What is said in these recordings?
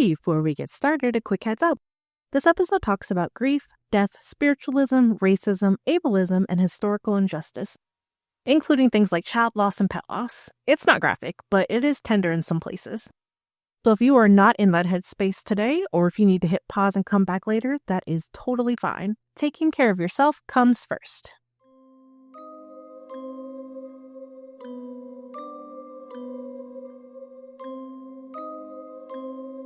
Before we get started, a quick heads up. This episode talks about grief, death, spiritualism, racism, ableism, and historical injustice, including things like child loss and pet loss. It's not graphic, but it is tender in some places. So if you are not in that headspace today, or if you need to hit pause and come back later, that is totally fine. Taking care of yourself comes first.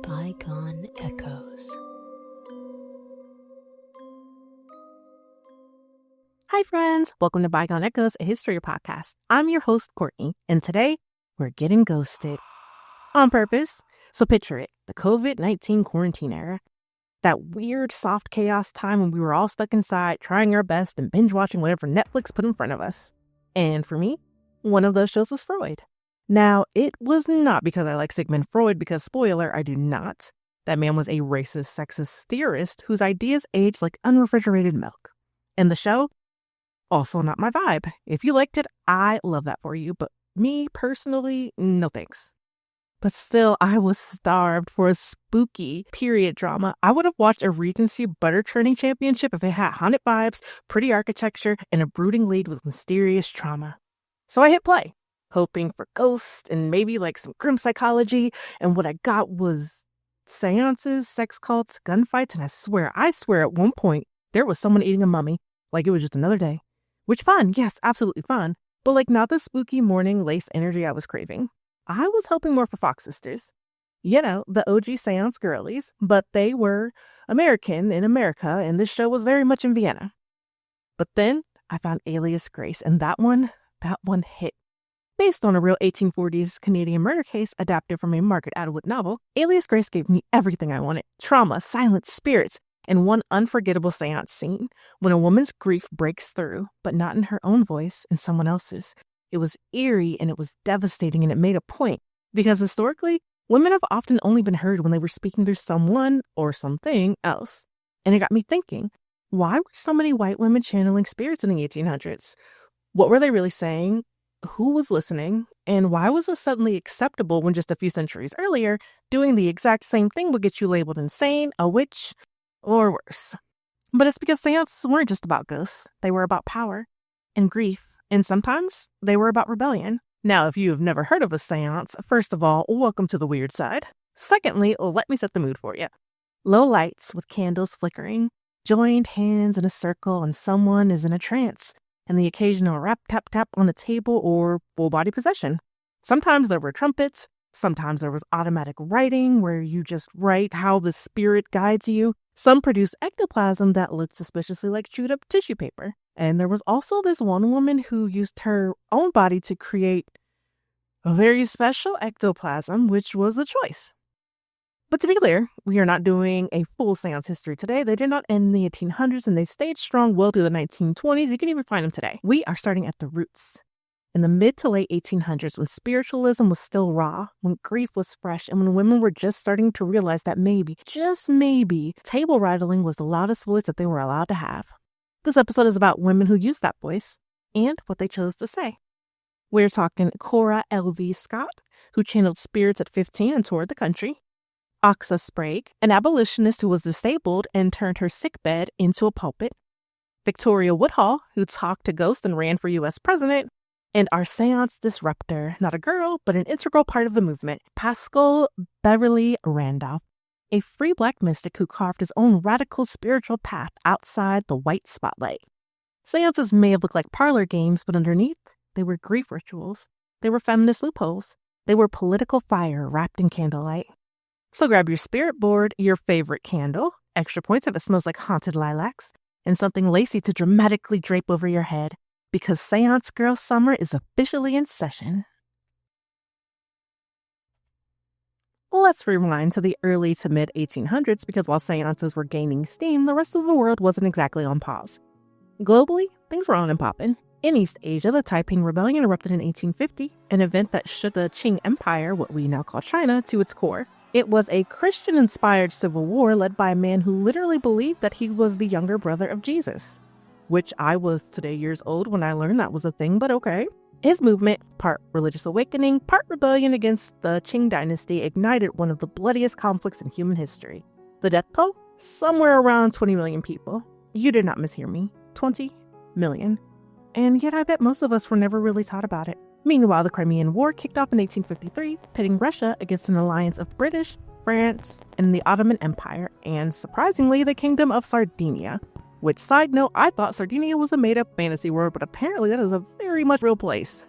Bygone Echoes. Hi friends, welcome to Bygone Echoes, a history podcast. I'm your host, Courtney, and today we're getting ghosted. On purpose. So picture it, the COVID-19 quarantine era. That weird, soft chaos time when we were all stuck inside, trying our best and binge watching whatever Netflix put in front of us. And for me, one of those shows was Freud. Now, it was not because I like Sigmund Freud, because spoiler, I do not. That man was a racist, sexist theorist whose ideas aged like unrefrigerated milk. And the show? Also not my vibe. If you liked it, I love that for you. But me, personally, no thanks. But still, I was starved for a spooky period drama. I would have watched a Regency butter churning championship if it had haunted vibes, pretty architecture, and a brooding lead with mysterious trauma. So I hit play, hoping for ghosts and maybe like some grim psychology. And what I got was seances, sex cults, gunfights, and I swear at one point there was someone eating a mummy like it was just another day. Which fun, yes, absolutely fun. But like not the spooky morning lace energy I was craving. I was hoping more for Fox Sisters. You know, the OG Seance girlies, but they were American in America, and this show was very much in Vienna. But then I found Alias Grace, and that one hit. Based on a real 1840s Canadian murder case adapted from a Margaret Atwood novel, Alias Grace gave me everything I wanted. Trauma, silent spirits, and one unforgettable seance scene when a woman's grief breaks through, but not in her own voice, in someone else's. It was eerie and it was devastating, and it made a point because historically, women have often only been heard when they were speaking through someone or something else. And it got me thinking, why were so many white women channeling spirits in the 1800s? What were they really saying? Who was listening? And why was this suddenly acceptable when just a few centuries earlier, doing the exact same thing would get you labeled insane, a witch, or worse? But it's because seances weren't just about ghosts. They were about power and grief. And sometimes they were about rebellion. Now, if you have never heard of a seance, first of all, welcome to the weird side. Secondly, let me set the mood for you. Low lights with candles flickering, joined hands in a circle, and someone is in a trance, and the occasional rap tap tap on the table or full body possession. Sometimes there were trumpets. Sometimes there was automatic writing where you just write how the spirit guides you. Some produced ectoplasm that looked suspiciously like chewed up tissue paper. And there was also this one woman who used her own body to create a very special ectoplasm, which was a choice. But to be clear, we are not doing a full seance history today. They did not end in the 1800s, and they stayed strong well through the 1920s. You can even find them today. We are starting at the roots. In the mid to late 1800s, when spiritualism was still raw, when grief was fresh, and when women were just starting to realize that maybe, just maybe, table rattling was the loudest voice that they were allowed to have. This episode is about women who used that voice and what they chose to say. We're talking Cora L.V. Scott, who channeled spirits at 15 and toured the country. Achsa Sprague, an abolitionist who was disabled and turned her sickbed into a pulpit. Victoria Woodhull, who talked to ghosts and ran for U.S. president. And our seance disruptor, not a girl, but an integral part of the movement, Paschal Beverly Randolph, a free black mystic who carved his own radical spiritual path outside the white spotlight. Seances may have looked like parlor games, but underneath, they were grief rituals. They were feminist loopholes. They were political fire wrapped in candlelight. So grab your spirit board, your favorite candle, extra points if it smells like haunted lilacs, and something lacy to dramatically drape over your head, because Seance Girl Summer is officially in session. Let's rewind to the early to mid 1800s, because while seances were gaining steam, the rest of the world wasn't exactly on pause. Globally, things were on and popping. In East Asia, the Taiping Rebellion erupted in 1850, an event that shook the Qing Empire, what we now call China, to its core. It was a Christian-inspired civil war led by a man who literally believed that he was the younger brother of Jesus. Which I was today years old when I learned that was a thing, but okay. His movement, part religious awakening, part rebellion against the Qing dynasty, ignited one of the bloodiest conflicts in human history. The death toll? Somewhere around 20 million people. You did not mishear me. 20 million. And yet I bet most of us were never really taught about it. Meanwhile, the Crimean War kicked off in 1853, pitting Russia against an alliance of British, France, and the Ottoman Empire, and surprisingly, the Kingdom of Sardinia. Which, side note, I thought Sardinia was a made-up fantasy word, but apparently that is a very much real place.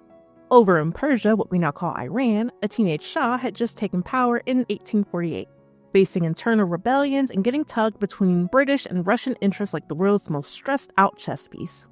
Over in Persia, what we now call Iran, a teenage Shah had just taken power in 1848, facing internal rebellions and getting tugged between British and Russian interests like the world's most stressed-out chess piece.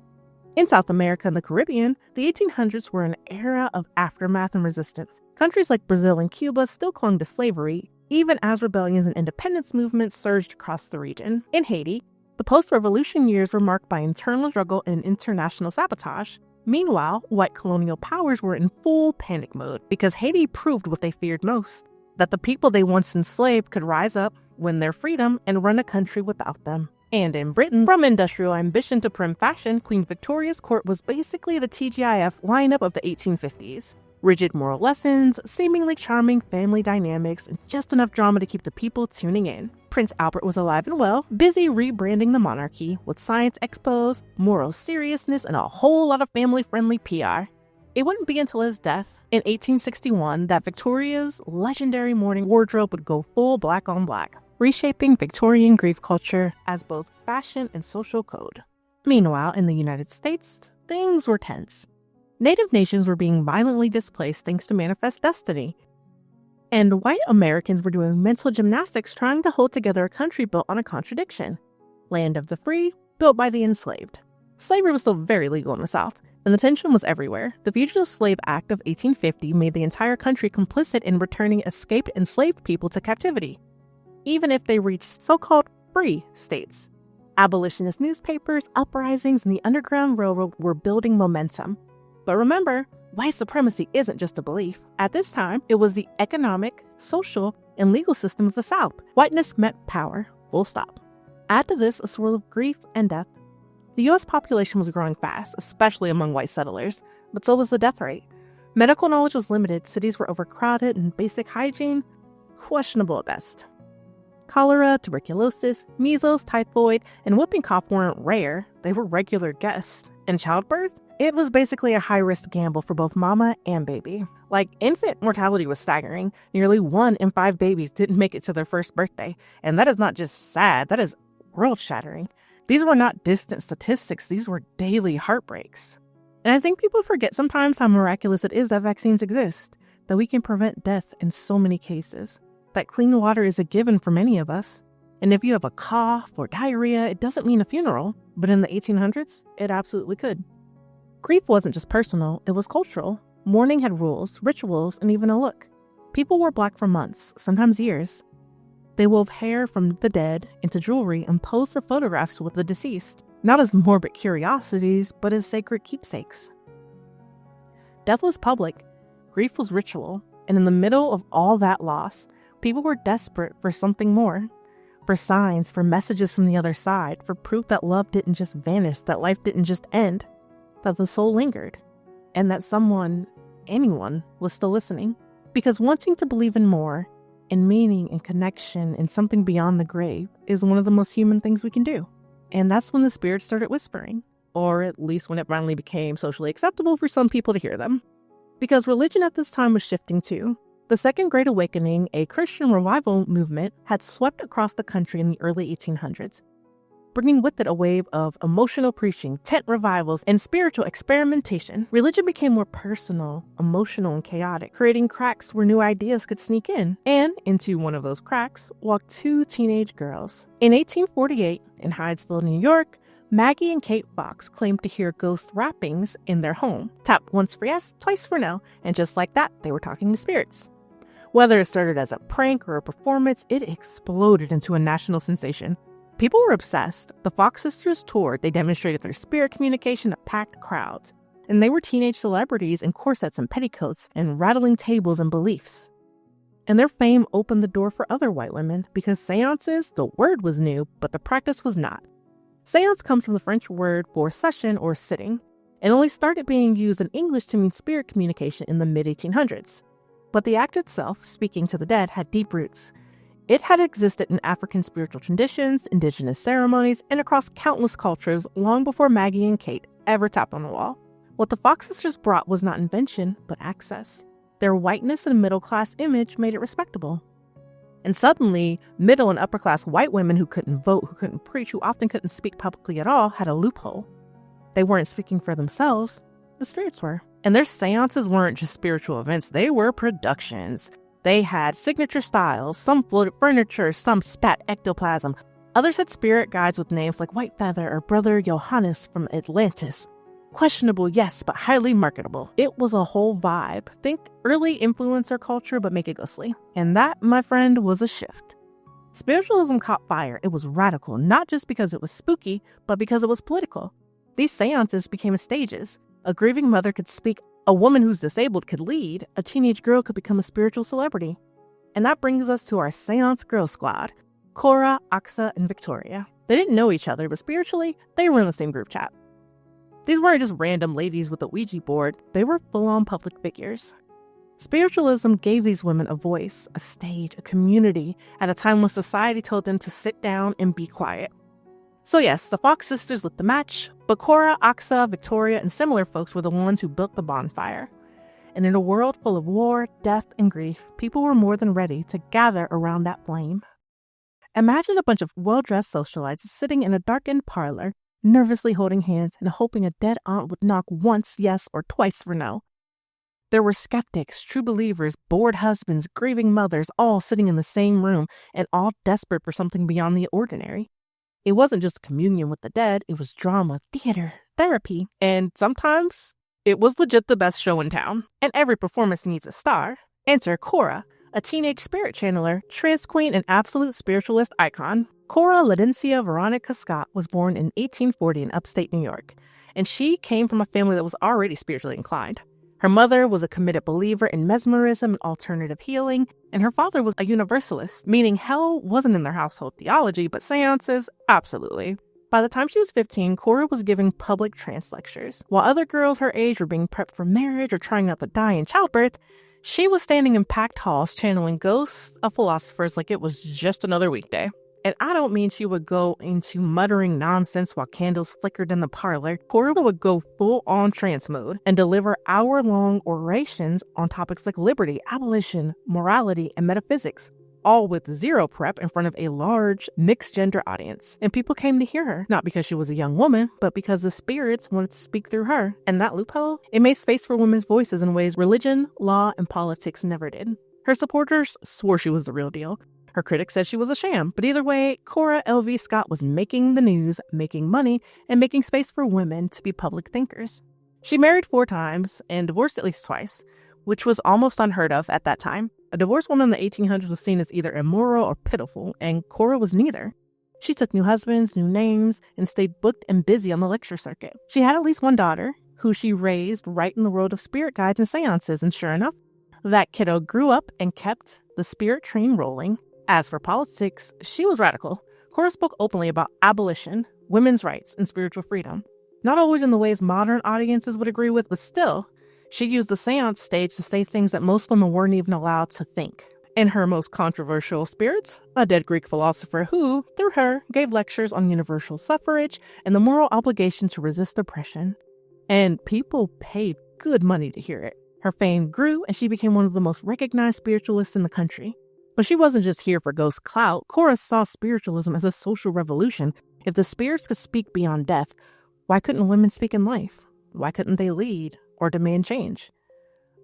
In South America and the Caribbean, the 1800s were an era of aftermath and resistance. Countries like Brazil and Cuba still clung to slavery, even as rebellions and independence movements surged across the region. In Haiti, the post-revolution years were marked by internal struggle and international sabotage. Meanwhile, white colonial powers were in full panic mode because Haiti proved what they feared most, that the people they once enslaved could rise up, win their freedom, and run a country without them. And in Britain, from industrial ambition to prim fashion, Queen Victoria's court was basically the TGIF lineup of the 1850s. Rigid moral lessons, seemingly charming family dynamics, and just enough drama to keep the people tuning in. Prince Albert was alive and well, busy rebranding the monarchy with science expos, moral seriousness, and a whole lot of family-friendly PR. It wouldn't be until his death, in 1861, that Victoria's legendary mourning wardrobe would go full black on black, reshaping Victorian grief culture as both fashion and social code. Meanwhile, in the United States, things were tense. Native nations were being violently displaced thanks to manifest destiny. And white Americans were doing mental gymnastics trying to hold together a country built on a contradiction. Land of the free, built by the enslaved. Slavery was still very legal in the South, and the tension was everywhere. The Fugitive Slave Act of 1850 made the entire country complicit in returning escaped enslaved people to captivity, even if they reached so-called free states. Abolitionist newspapers, uprisings, and the Underground Railroad were building momentum. But remember, white supremacy isn't just a belief. At this time, it was the economic, social, and legal system of the South. Whiteness meant power, full stop. Add to this a swirl of grief and death. The U.S. population was growing fast, especially among white settlers, but so was the death rate. Medical knowledge was limited, cities were overcrowded, and basic hygiene, questionable at best. Cholera, tuberculosis, measles, typhoid, and whooping cough weren't rare, they were regular guests. And childbirth? It was basically a high-risk gamble for both mama and baby. Like, infant mortality was staggering. Nearly 1 in 5 babies didn't make it to their first birthday. And that is not just sad, that is world-shattering. These were not distant statistics, these were daily heartbreaks. And I think people forget sometimes how miraculous it is that vaccines exist, that we can prevent death in so many cases, that clean water is a given for many of us. And if you have a cough or diarrhea, it doesn't mean a funeral. But in the 1800s, it absolutely could. Grief wasn't just personal, it was cultural. Mourning had rules, rituals, and even a look. People wore black for months, sometimes years. They wove hair from the dead into jewelry and posed for photographs with the deceased, not as morbid curiosities, but as sacred keepsakes. Death was public, grief was ritual, and in the middle of all that loss, people were desperate for something more. For signs, for messages from the other side, for proof that love didn't just vanish, that life didn't just end, that the soul lingered, and that someone, anyone, was still listening. Because wanting to believe in more, in meaning and connection and something beyond the grave is one of the most human things we can do. And that's when the spirits started whispering, or at least when it finally became socially acceptable for some people to hear them. Because religion at this time was shifting too. The Second Great Awakening, a Christian revival movement, had swept across the country in the early 1800s, bringing with it a wave of emotional preaching, tent revivals, and spiritual experimentation. Religion became more personal, emotional, and chaotic, creating cracks where new ideas could sneak in. And into one of those cracks walked 2 teenage girls. In 1848, in Hydesville, New York, Maggie and Kate Fox claimed to hear ghost rappings in their home. Tap once for yes, twice for no, and just like that, they were talking to spirits. Whether it started as a prank or a performance, it exploded into a national sensation. People were obsessed. The Fox sisters toured. They demonstrated their spirit communication to packed crowds. And they were teenage celebrities in corsets and petticoats and rattling tables and beliefs. And their fame opened the door for other white women because seances, the word was new, but the practice was not. Seance comes from the French word for session or sitting. and only started being used in English to mean spirit communication in the mid-1800s. But the act itself, speaking to the dead, had deep roots. It had existed in African spiritual traditions, indigenous ceremonies, and across countless cultures long before Maggie and Kate ever tapped on the wall. What the Fox sisters brought was not invention, but access. Their whiteness and middle-class image made it respectable. And suddenly, middle and upper-class white women who couldn't vote, who couldn't preach, who often couldn't speak publicly at all, had a loophole. They weren't speaking for themselves, the spirits were. And their seances weren't just spiritual events, they were productions. They had signature styles, some floated furniture, some spat ectoplasm. Others had spirit guides with names like White Feather or Brother Johannes from Atlantis. Questionable, yes, but highly marketable. It was a whole vibe. Think early influencer culture, but make it ghostly. And that, my friend, was a shift. Spiritualism caught fire. It was radical, not just because it was spooky, but because it was political. These seances became stages. A grieving mother could speak, a woman who's disabled could lead, a teenage girl could become a spiritual celebrity. And that brings us to our Seance Girl Squad, Cora, Achsa, and Victoria. They didn't know each other, but spiritually, they were in the same group chat. These weren't just random ladies with a Ouija board, they were full-on public figures. Spiritualism gave these women a voice, a stage, a community, at a time when society told them to sit down and be quiet. So yes, the Fox sisters lit the match, but Cora, Achsa, Victoria, and similar folks were the ones who built the bonfire. And in a world full of war, death, and grief, people were more than ready to gather around that flame. Imagine a bunch of well-dressed socialites sitting in a darkened parlor, nervously holding hands and hoping a dead aunt would knock once yes or twice for no. There were skeptics, true believers, bored husbands, grieving mothers, all sitting in the same room and all desperate for something beyond the ordinary. It wasn't just communion with the dead, it was drama, theater, therapy, and sometimes it was legit the best show in town. And every performance needs a star. Enter Cora, a teenage spirit channeler, trance queen, and absolute spiritualist icon. Cora Ladencia Veronica Scott was born in 1840 in upstate New York, and she came from a family that was already spiritually inclined. Her mother was a committed believer in mesmerism and alternative healing, and her father was a universalist, meaning hell wasn't in their household theology, but seances, absolutely. By the time she was 15, Cora was giving public trance lectures. While other girls her age were being prepped for marriage or trying not to die in childbirth, she was standing in packed halls channeling ghosts of philosophers like it was just another weekday. And I don't mean she would go into muttering nonsense while candles flickered in the parlor. Cora would go full-on trance mode and deliver hour-long orations on topics like liberty, abolition, morality, and metaphysics, all with zero prep in front of a large, mixed-gender audience. And people came to hear her, not because she was a young woman, but because the spirits wanted to speak through her. And that loophole, it made space for women's voices in ways religion, law, and politics never did. Her supporters swore she was the real deal. Her critics said she was a sham, but either way, Cora L.V. Scott was making the news, making money, and making space for women to be public thinkers. She married 4 times and divorced at least twice, which was almost unheard of at that time. A divorced woman in the 1800s was seen as either immoral or pitiful, and Cora was neither. She took new husbands, new names, and stayed booked and busy on the lecture circuit. She had at least one daughter, who she raised right in the world of spirit guides and seances, and sure enough, that kiddo grew up and kept the spirit train rolling. As for politics, she was radical. Cora spoke openly about abolition, women's rights, and spiritual freedom. Not always in the ways modern audiences would agree with, but still, she used the seance stage to say things that most women weren't even allowed to think. In her most controversial spirits, a dead Greek philosopher who, through her, gave lectures on universal suffrage and the moral obligation to resist oppression. And people paid good money to hear it. Her fame grew, and she became one of the most recognized spiritualists in the country. But she wasn't just here for ghost clout. Cora saw spiritualism as a social revolution. If the spirits could speak beyond death, why couldn't women speak in life? Why couldn't they lead or demand change?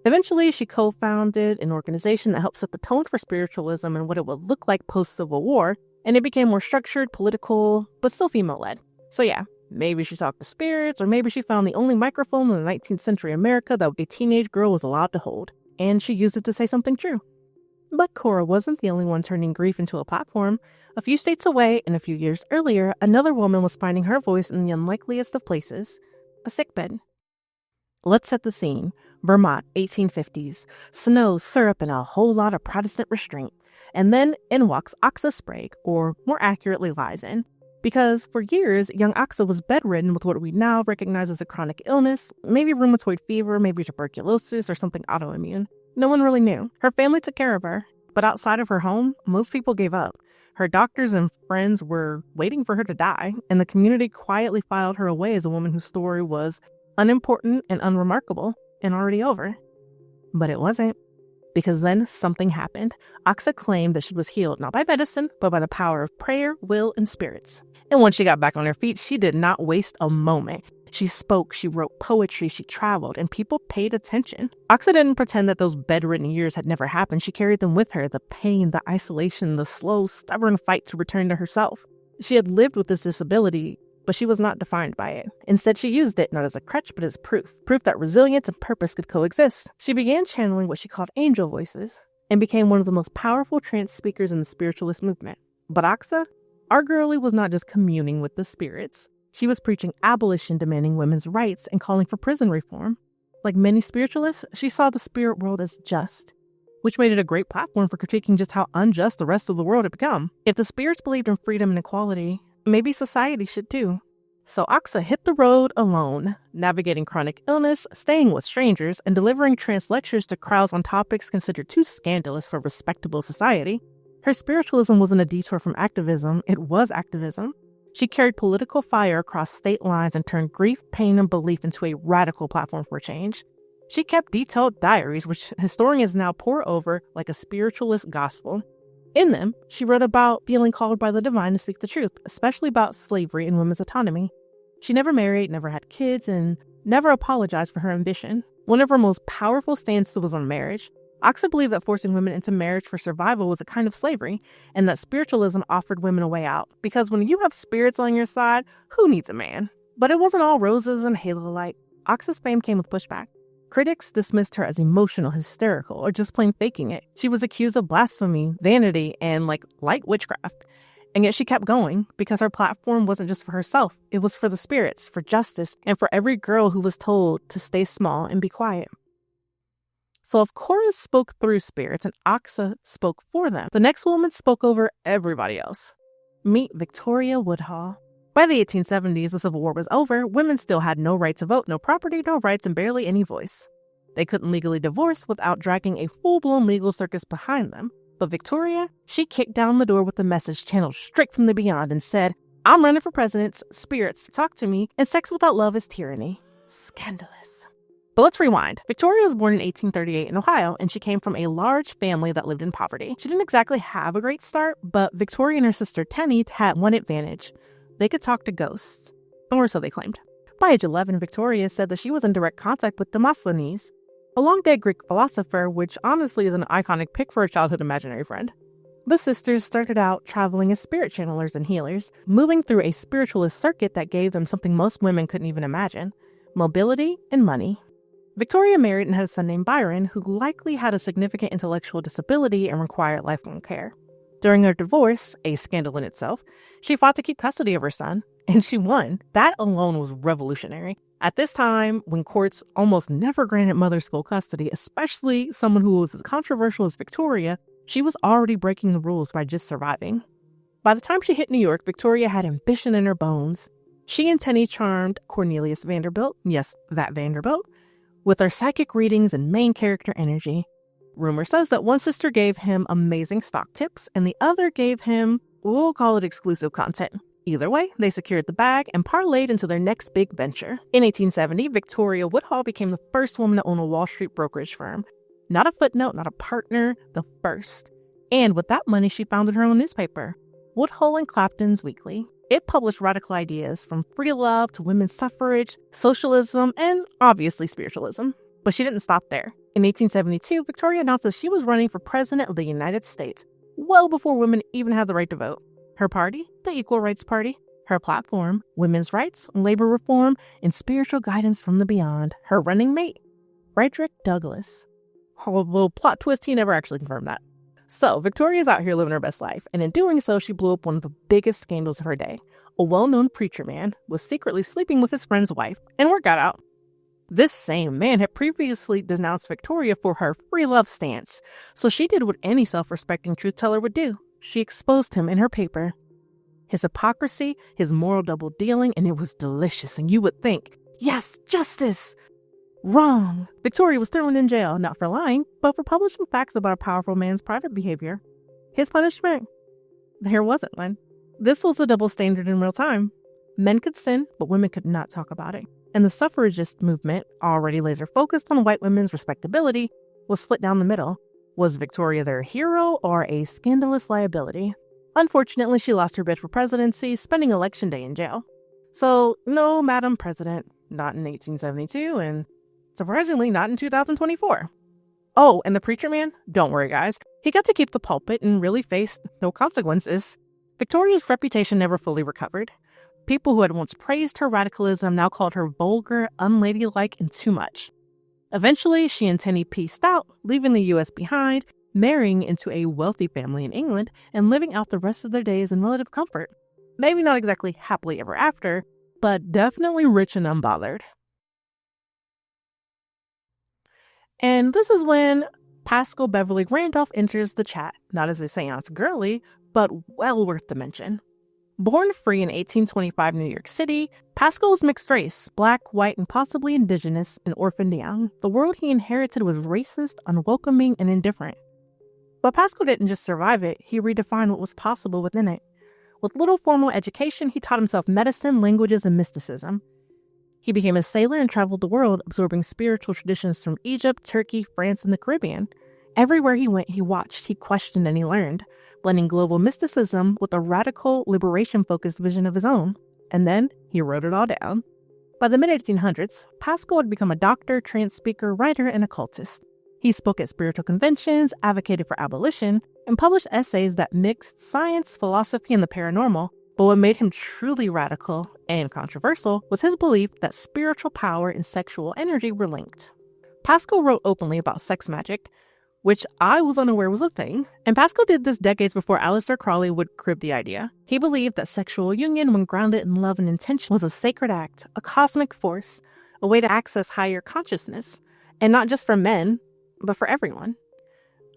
Eventually, she co-founded an organization that helped set the tone for spiritualism and what it would look like post-Civil War, and it became more structured, political, but still female-led. So yeah, maybe she talked to spirits, or maybe she found the only microphone in the 19th century America that a teenage girl was allowed to hold, and she used it to say something true. But Cora wasn't the only one turning grief into a platform. A few states away, and a few years earlier, another woman was finding her voice in the unlikeliest of places, a sickbed. Let's set the scene. Vermont, 1850s. Snow, syrup, and a whole lot of Protestant restraint. And then in walks Achsa Sprague, or more accurately lies in. Because for years, young Achsa was bedridden with what we now recognize as a chronic illness, maybe rheumatoid fever, maybe tuberculosis, or something autoimmune. No one really knew. Her family took care of her, but outside of her home, most people gave up. Her doctors and friends were waiting for her to die, and the community quietly filed her away as a woman whose story was unimportant and unremarkable and already over. But it wasn't. Because then something happened. Achsa claimed that she was healed not by medicine, but by the power of prayer, will, and spirits. And once she got back on her feet, she did not waste a moment. She spoke, she wrote poetry, she traveled, and people paid attention. Achsa didn't pretend that those bedridden years had never happened. She carried them with her, the pain, the isolation, the slow, stubborn fight to return to herself. She had lived with this disability, but she was not defined by it. Instead, she used it not as a crutch, but as proof that resilience and purpose could coexist. She began channeling what she called angel voices and became one of the most powerful trance speakers in the spiritualist movement. But Achsa, our girlie, was not just communing with the spirits. She was preaching abolition, demanding women's rights, and calling for prison reform. Like many spiritualists, she saw the spirit world as just, which made it a great platform for critiquing just how unjust the rest of the world had become. If the spirits believed in freedom and equality, maybe society should too. So Achsa hit the road alone, navigating chronic illness, staying with strangers, and delivering trance lectures to crowds on topics considered too scandalous for respectable society. Her spiritualism wasn't a detour from activism, it was activism. She carried political fire across state lines and turned grief, pain, and belief into a radical platform for change. She kept detailed diaries, which historians now pore over like a spiritualist gospel. In them, she wrote about feeling called by the divine to speak the truth, especially about slavery and women's autonomy. She never married, never had kids, and never apologized for her ambition. One of her most powerful stances was on marriage. Achsa believed that forcing women into marriage for survival was a kind of slavery, and that spiritualism offered women a way out. Because when you have spirits on your side, who needs a man? But it wasn't all roses and halo light. Achsa's fame came with pushback. Critics dismissed her as emotional, hysterical, or just plain faking it. She was accused of blasphemy, vanity, and light witchcraft. And yet she kept going because her platform wasn't just for herself. It was for the spirits, for justice, and for every girl who was told to stay small and be quiet. So if Cora spoke through spirits and Achsa spoke for them, the next woman spoke over everybody else. Meet Victoria Woodhull. By the 1870s, the Civil War was over. Women still had no right to vote, no property, no rights, and barely any voice. They couldn't legally divorce without dragging a full-blown legal circus behind them. But Victoria, she kicked down the door with a message channeled straight from the beyond and said, "I'm running for president, spirits, talk to me, and sex without love is tyranny." Scandalous. But let's rewind. Victoria was born in 1838 in Ohio, and she came from a large family that lived in poverty. She didn't exactly have a great start, but Victoria and her sister Tenny had one advantage. They could talk to ghosts, or so they claimed. By age 11, Victoria said that she was in direct contact with Demosthenes, a long-dead Greek philosopher, which honestly is an iconic pick for a childhood imaginary friend. The sisters started out traveling as spirit channelers and healers, moving through a spiritualist circuit that gave them something most women couldn't even imagine: mobility and money. Victoria married and had a son named Byron, who likely had a significant intellectual disability and required lifelong care. During her divorce, a scandal in itself, she fought to keep custody of her son, and she won. That alone was revolutionary. At this time, when courts almost never granted mothers full custody, especially someone who was as controversial as Victoria, she was already breaking the rules by just surviving. By the time she hit New York, Victoria had ambition in her bones. She and Tenny charmed Cornelius Vanderbilt, yes, that Vanderbilt, with her psychic readings and main character energy. Rumor says that one sister gave him amazing stock tips and the other gave him, we'll call it exclusive content. Either way, they secured the bag and parlayed into their next big venture. In 1870, Victoria Woodhull became the first woman to own a Wall Street brokerage firm. Not a footnote, not a partner, the first. And with that money, she founded her own newspaper, Woodhull and Clapton's Weekly. It published radical ideas from free love to women's suffrage, socialism, and obviously spiritualism. But she didn't stop there. In 1872, Victoria announced that she was running for president of the United States, well before women even had the right to vote. Her party, the Equal Rights Party. Her platform, women's rights, labor reform, and spiritual guidance from the beyond. Her running mate, Frederick Douglass. Although plot twist, he never actually confirmed that. So, Victoria's out here living her best life, and in doing so, she blew up one of the biggest scandals of her day. A well-known preacher man was secretly sleeping with his friend's wife, and word got out. This same man had previously denounced Victoria for her free love stance, so she did what any self-respecting truth teller would do. She exposed him in her paper. his hypocrisy, his moral double-dealing, and it was delicious. And you would think, yes, justice! Wrong! Victoria was thrown in jail, not for lying, but for publishing facts about a powerful man's private behavior. His punishment? There wasn't one. This was a double standard in real time. Men could sin, but women could not talk about it. And the suffragist movement, already laser-focused on white women's respectability, was split down the middle. Was Victoria their hero or a scandalous liability? Unfortunately, she lost her bid for presidency, spending Election Day in jail. So, no, Madam President, not in 1872, and surprisingly, not in 2024. Oh, and the preacher man? Don't worry, guys. He got to keep the pulpit and really faced no consequences. Victoria's reputation never fully recovered. People who had once praised her radicalism now called her vulgar, unladylike, and too much. Eventually, she and Tenny peaced out, leaving the U.S. behind, marrying into a wealthy family in England, and living out the rest of their days in relative comfort. Maybe not exactly happily ever after, but definitely rich and unbothered. And this is when Paschal Beverly Randolph enters the chat, not as a seance girly, but well worth the mention. Born free in 1825 New York City, Paschal was mixed race, black, white, and possibly indigenous, and orphaned young. The world he inherited was racist, unwelcoming, and indifferent. But Paschal didn't just survive it, he redefined what was possible within it. With little formal education, he taught himself medicine, languages, and mysticism. He became a sailor and traveled the world, absorbing spiritual traditions from Egypt, Turkey, France, and the Caribbean. Everywhere he went, he watched, he questioned, and he learned, blending global mysticism with a radical, liberation-focused vision of his own. And then he wrote it all down. By the mid-1800s, Paschal had become a doctor, trance speaker, writer, and occultist. He spoke at spiritual conventions, advocated for abolition, and published essays that mixed science, philosophy, and the paranormal. But what made him truly radical and controversial was his belief that spiritual power and sexual energy were linked. Paschal wrote openly about sex magic, which I was unaware was a thing, and Paschal did this decades before Aleister Crowley would crib the idea. He believed that sexual union, when grounded in love and intention, was a sacred act, a cosmic force, a way to access higher consciousness, and not just for men, but for everyone.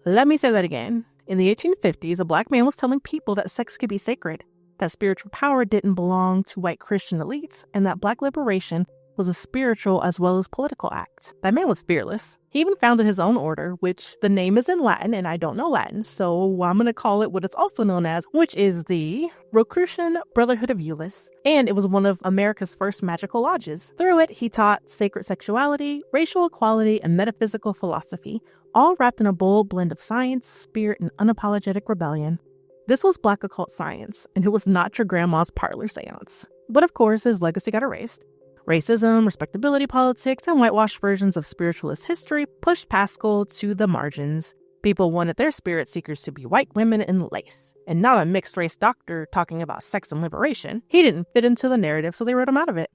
Let me say that again. In the 1850s, a black man was telling people that sex could be sacred, that spiritual power didn't belong to white Christian elites, and that black liberation was a spiritual as well as political act. That man was fearless. He even founded his own order, which the name is in Latin, and I don't know Latin, so I'm going to call it what it's also known as, which is the Rosicrucian Brotherhood of Euless, and it was one of America's first magical lodges. Through it, he taught sacred sexuality, racial equality, and metaphysical philosophy, all wrapped in a bold blend of science, spirit, and unapologetic rebellion. This was black occult science, and it was not your grandma's parlor seance. But of course, his legacy got erased. Racism, respectability politics, and whitewashed versions of spiritualist history pushed Paschal to the margins. People wanted their spirit seekers to be white women in lace, and not a mixed-race doctor talking about sex and liberation. He didn't fit into the narrative, so they wrote him out of it.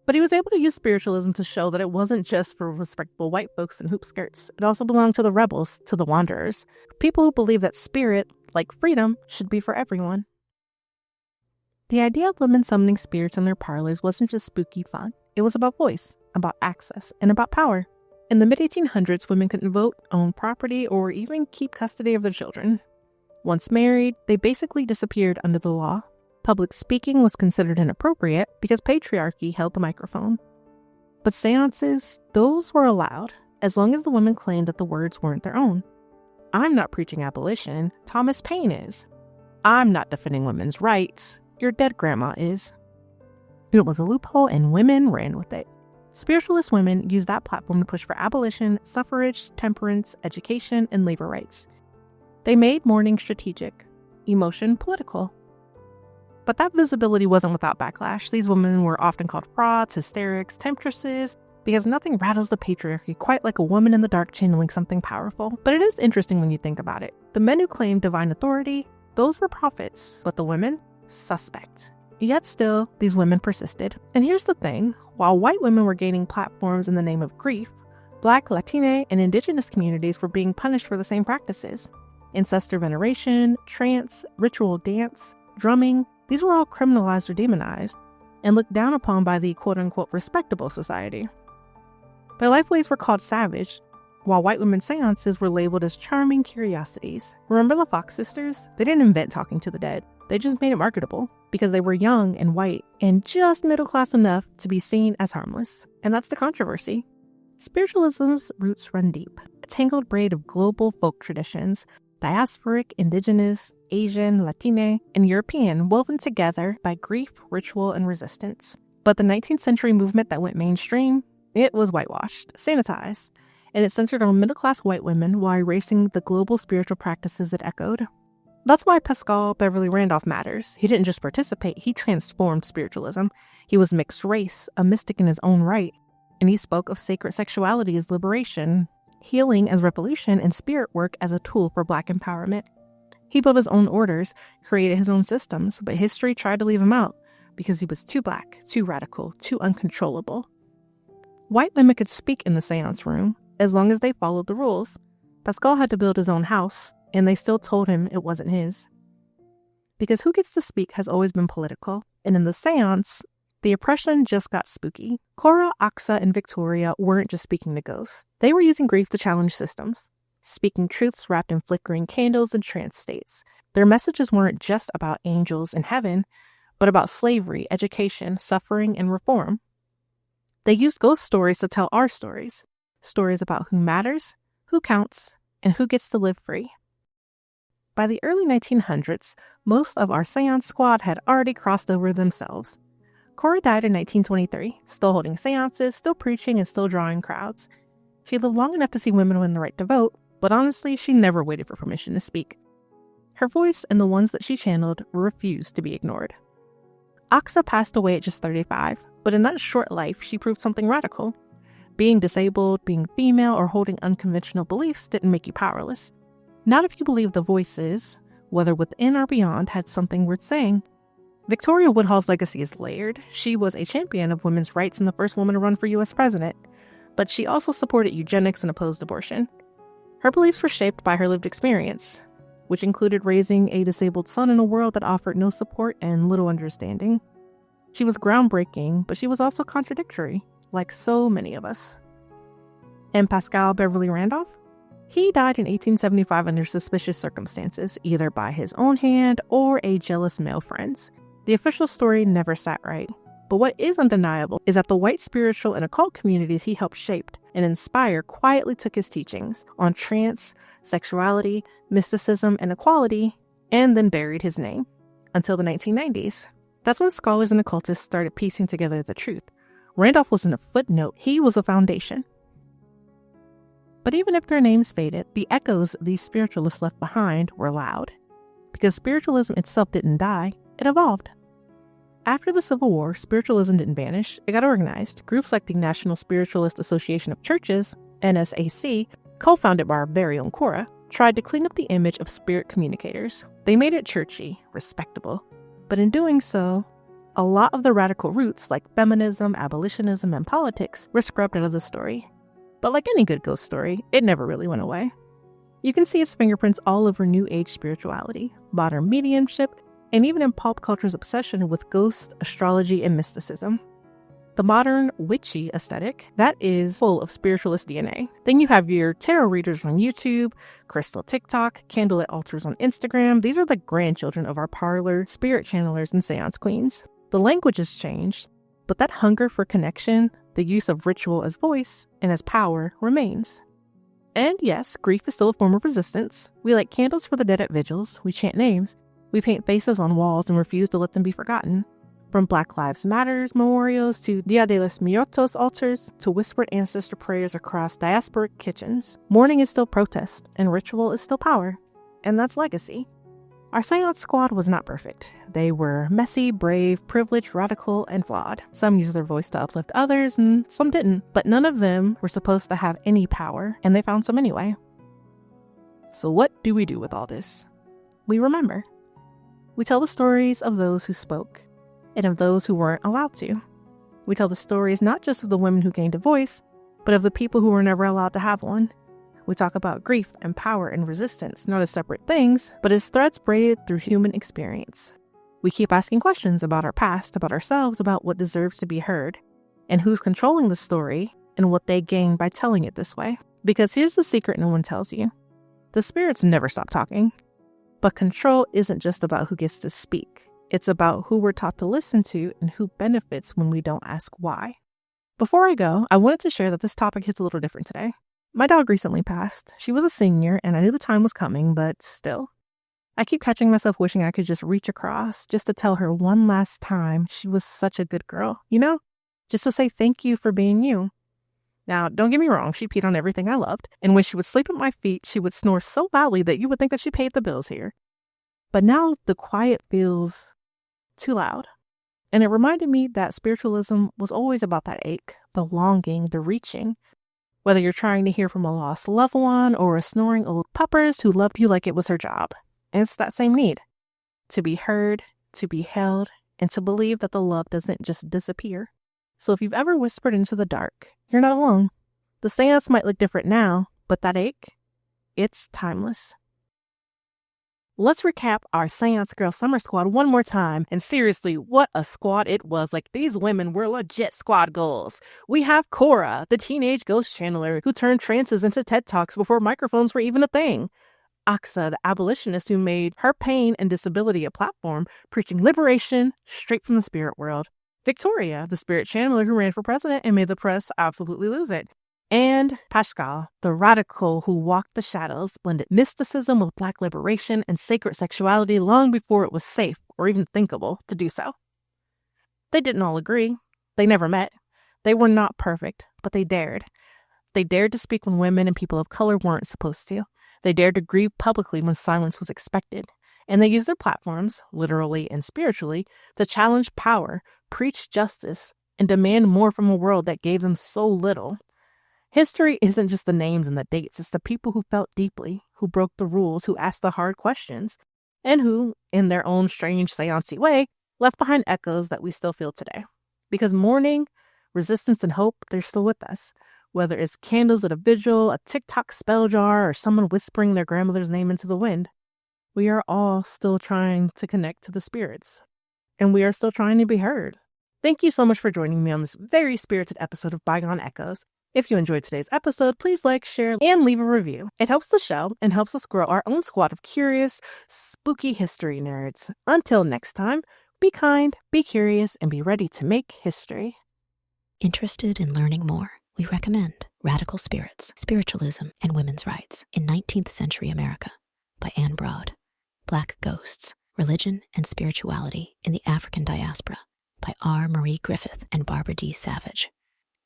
But he was able to use spiritualism to show that it wasn't just for respectable white folks in hoop skirts. It also belonged to the rebels, to the wanderers, people who believe that spirit, like freedom, should be for everyone. The idea of women summoning spirits in their parlors wasn't just spooky fun. It was about voice, about access, and about power. In the mid-1800s, women couldn't vote, own property, or even keep custody of their children. Once married, they basically disappeared under the law. Public speaking was considered inappropriate because patriarchy held the microphone. But seances, those were allowed, as long as the women claimed that the words weren't their own. I'm not preaching abolition, Thomas Paine is. I'm not defending women's rights, your dead grandma is. It was a loophole and women ran with it. Spiritualist women used that platform to push for abolition, suffrage, temperance, education, and labor rights. They made mourning strategic, emotion political. But that visibility wasn't without backlash. These women were often called frauds, hysterics, temptresses, because nothing rattles the patriarchy quite like a woman in the dark channeling something powerful. But it is interesting when you think about it. The men who claimed divine authority, those were prophets, but the women, suspect. Yet still, these women persisted. And here's the thing, while white women were gaining platforms in the name of grief, Black, Latina, and indigenous communities were being punished for the same practices. Ancestor veneration, trance, ritual dance, drumming, these were all criminalized or demonized, and looked down upon by the quote-unquote respectable society. Their lifeways were called savage, while white women's seances were labeled as charming curiosities. Remember the Fox sisters? They didn't invent talking to the dead. They just made it marketable because they were young and white and just middle class enough to be seen as harmless. And that's the controversy. Spiritualism's roots run deep, a tangled braid of global folk traditions, diasporic, indigenous, Asian, Latine, and European, woven together by grief, ritual, and resistance. But the 19th century movement that went mainstream, it was whitewashed, sanitized, and it centered on middle-class white women while erasing the global spiritual practices it echoed. That's why Paschal Beverly Randolph matters. He didn't just participate, he transformed spiritualism. He was mixed race, a mystic in his own right, and he spoke of sacred sexuality as liberation, healing as revolution, and spirit work as a tool for Black empowerment. He built his own orders, created his own systems, but history tried to leave him out because he was too Black, too radical, too uncontrollable. White women could speak in the seance room as long as they followed the rules. Paschal had to build his own house, and they still told him it wasn't his. Because who gets to speak has always been political, and in the seance, the oppression just got spooky. Cora, Achsa, and Victoria weren't just speaking to ghosts. They were using grief to challenge systems, speaking truths wrapped in flickering candles and trance states. Their messages weren't just about angels in heaven, but about slavery, education, suffering, and reform. They used ghost stories to tell our stories about who matters, who counts, and who gets to live free. By the early 1900s, most of our seance squad had already crossed over themselves. Cora died in 1923, still holding seances, still preaching, and still drawing crowds. She lived long enough to see women win the right to vote, but honestly, she never waited for permission to speak. Her voice and the ones that she channeled refused to be ignored. Achsa passed away at just 35, but in that short life, she proved something radical. Being disabled, being female, or holding unconventional beliefs didn't make you powerless. Not if you believe the voices, whether within or beyond, had something worth saying. Victoria Woodhull's legacy is layered. She was a champion of women's rights and the first woman to run for U.S. president, but she also supported eugenics and opposed abortion. Her beliefs were shaped by her lived experience, which included raising a disabled son in a world that offered no support and little understanding. She was groundbreaking, but she was also contradictory, like so many of us. And Paschal Beverly Randolph? He died in 1875 under suspicious circumstances, either by his own hand or a jealous male friend's. The official story never sat right. But what is undeniable is that the white spiritual and occult communities he helped shape and inspire quietly took his teachings on trance, sexuality, mysticism, and equality, and then buried his name until the 1990s. That's when scholars and occultists started piecing together the truth. Randolph wasn't a footnote, he was a foundation. But even if their names faded, the echoes these spiritualists left behind were loud. Because spiritualism itself didn't die, it evolved. After the Civil War, spiritualism didn't vanish, it got organized. Groups like the National Spiritualist Association of Churches, NSAC, co-founded by our very own Cora, tried to clean up the image of spirit communicators. They made it churchy, respectable. But in doing so, a lot of the radical roots like feminism, abolitionism, and politics were scrubbed out of the story. But like any good ghost story, it never really went away. You can see its fingerprints all over New Age spirituality, modern mediumship, and even in pop culture's obsession with ghosts, astrology, and mysticism. The modern witchy aesthetic, that is full of spiritualist DNA. Then you have your tarot readers on YouTube, crystal TikTok, candlelit altars on Instagram. These are the grandchildren of our parlor, spirit channelers, and seance queens. The language has changed, but that hunger for connection, the use of ritual as voice and as power remains. And yes, grief is still a form of resistance. We light candles for the dead at vigils, we chant names, we paint faces on walls and refuse to let them be forgotten. From Black Lives Matter memorials to Dia de los Muertos altars to whispered ancestor prayers across diasporic kitchens, mourning is still protest and ritual is still power. And that's legacy. Our seance squad was not perfect. They were messy, brave, privileged, radical, and flawed. Some used their voice to uplift others, and some didn't. But none of them were supposed to have any power, and they found some anyway. So what do we do with all this? We remember. We tell the stories of those who spoke, and of those who weren't allowed to. We tell the stories not just of the women who gained a voice, but of the people who were never allowed to have one. We talk about grief and power and resistance, not as separate things, but as threads braided through human experience. We keep asking questions about our past, about ourselves, about what deserves to be heard, and who's controlling the story, and what they gain by telling it this way. Because here's the secret no one tells you. The spirits never stop talking. But control isn't just about who gets to speak. It's about who we're taught to listen to and who benefits when we don't ask why. Before I go, I wanted to share that this topic hits a little different today. My dog recently passed. She was a senior, and I knew the time was coming, but still. I keep catching myself wishing I could just reach across just to tell her one last time she was such a good girl, Just to say thank you for being you. Now, don't get me wrong, she peed on everything I loved, and when she would sleep at my feet, she would snore so loudly that you would think that she paid the bills here. But now the quiet feels too loud. And it reminded me that spiritualism was always about that ache, the longing, the reaching. Whether you're trying to hear from a lost loved one or a snoring old puppers who loved you like it was her job. And it's that same need. To be heard, to be held, and to believe that the love doesn't just disappear. So if you've ever whispered into the dark, you're not alone. The seance might look different now, but that ache, it's timeless. Let's recap our Seance Girl Summer Squad one more time. And seriously, what a squad it was. Like, these women were legit squad goals. We have Cora, the teenage ghost channeler who turned trances into TED Talks before microphones were even a thing. Achsa, the abolitionist who made her pain and disability a platform, preaching liberation straight from the spirit world. Victoria, the spirit channeler who ran for president and made the press absolutely lose it. And Paschal, the radical who walked the shadows, blended mysticism with Black liberation and sacred sexuality long before it was safe or even thinkable to do so. They didn't all agree. They never met. They were not perfect, but they dared. They dared to speak when women and people of color weren't supposed to. They dared to grieve publicly when silence was expected. And they used their platforms, literally and spiritually, to challenge power, preach justice, and demand more from a world that gave them so little. History isn't just the names and the dates, it's the people who felt deeply, who broke the rules, who asked the hard questions, and who, in their own strange seance-y way, left behind echoes that we still feel today. Because mourning, resistance, and hope, they're still with us. Whether it's candles at a vigil, a TikTok spell jar, or someone whispering their grandmother's name into the wind, we are all still trying to connect to the spirits. And we are still trying to be heard. Thank you so much for joining me on this very spirited episode of Bygone Echoes. If you enjoyed today's episode, please like, share, and leave a review. It helps the show and helps us grow our own squad of curious, spooky history nerds. Until next time, be kind, be curious, and be ready to make history. Interested in learning more? We recommend Radical Spirits, Spiritualism, and Women's Rights in 19th Century America by Anne Broad. Black Ghosts, Religion and Spirituality in the African Diaspora by R. Marie Griffith and Barbara D. Savage.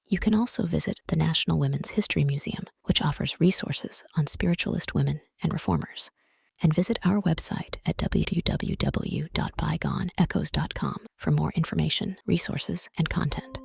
You can also visit the National Women's History Museum, which offers resources on spiritualist women and reformers. And visit our website at www.bygoneechoes.com for more information, resources, and content.